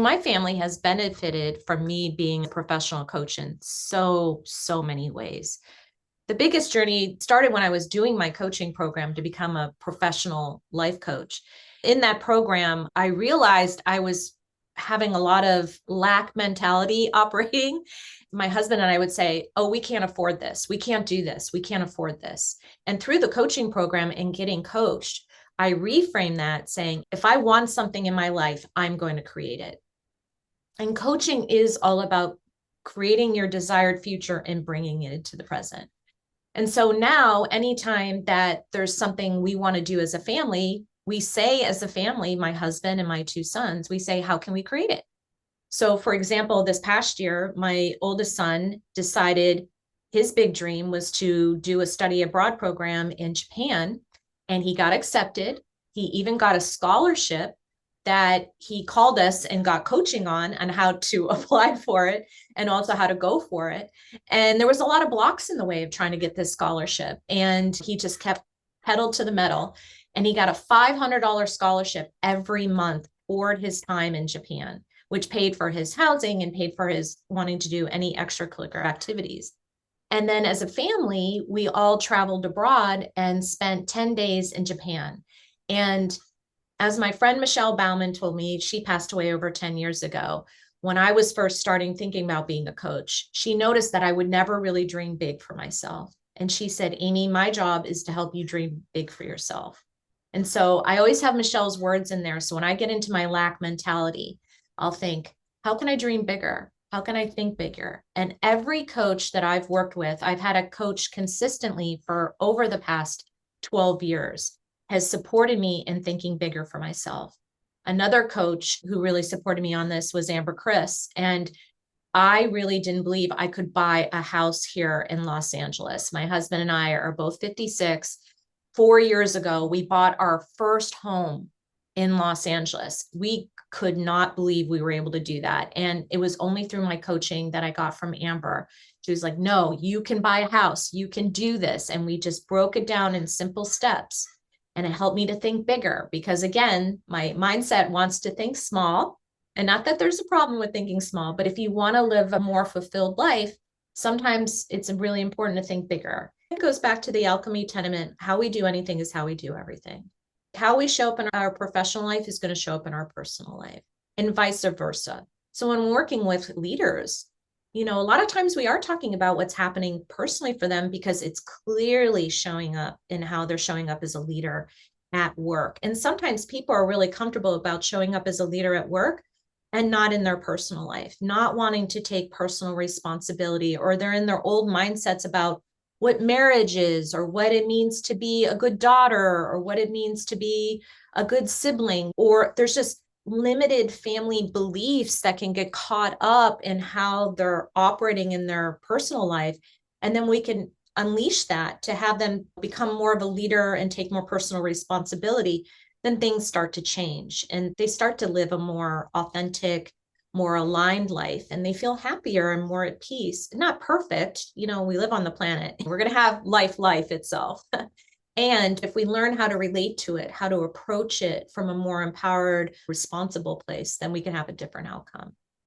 My family has benefited from me being a professional coach in so many ways. The biggest journey started when I was doing my coaching program to become a professional life coach. In that program, I realized I was having a lot of lack mentality operating. My husband and I would say, "Oh, we can't afford this. We can't do this. We can't afford this." And through the coaching program and getting coached, I reframe that saying, if I want something in my life, I'm going to create it. And coaching is all about creating your desired future and bringing it into the present. And so now, anytime that there's something we want to do as a family, we say, as a family, my husband and my two sons, we say, how can we create it? So, for example, this past year, my oldest son decided his big dream was to do a study abroad program in Japan, and he got accepted. He even got a scholarship that he called us and got coaching on how to apply for it and also how to go for it. And there was a lot of blocks in the way of trying to get this scholarship. And he just kept pedal to the metal. And he got a $500 scholarship every month for his time in Japan, which paid for his housing and paid for his wanting to do any extracurricular activities. And then as a family, we all traveled abroad and spent 10 days in Japan. And as my friend Michelle Bauman told me, she passed away over 10 years ago. When I was first starting thinking about being a coach, she noticed that I would never really dream big for myself. And she said, Amy, my job is to help you dream big for yourself. And so I always have Michelle's words in there. So when I get into my lack mentality, I'll think, how can I dream bigger? How can I think bigger? And every coach that I've worked with, I've had a coach consistently for over the past 12 years, has supported me in thinking bigger for myself. Another coach who really supported me on this was Amber Chris. And I really didn't believe I could buy a house here in Los Angeles. My husband and I are both 56. 4 years ago, we bought our first home in Los Angeles. We could not believe we were able to do that. And it was only through my coaching that I got from Amber. She was like, no, you can buy a house. You can do this. And we just broke it down in simple steps. And it helped me to think bigger because, again, my mindset wants to think small. And not that there's a problem with thinking small, but if you want to live a more fulfilled life, sometimes it's really important to think bigger. It goes back to the alchemy tenement. How we do anything is how we do everything. How we show up in our professional life is going to show up in our personal life, and vice versa. So when working with leaders, a lot of times we are talking about what's happening personally for them because it's clearly showing up in how they're showing up as a leader at work. And sometimes people are really comfortable about showing up as a leader at work and not in their personal life, not wanting to take personal responsibility, or they're in their old mindsets about what marriage is, or what it means to be a good daughter, or what it means to be a good sibling, or there's just limited family beliefs that can get caught up in how they're operating in their personal life. And then we can unleash that to have them become more of a leader and take more personal responsibility. Then things start to change and they start to live a more authentic, more aligned life, and they feel happier and more at peace. Not perfect, we live on the planet. We're going to have life itself. And if we learn how to relate to it, how to approach it from a more empowered, responsible place, then we can have a different outcome.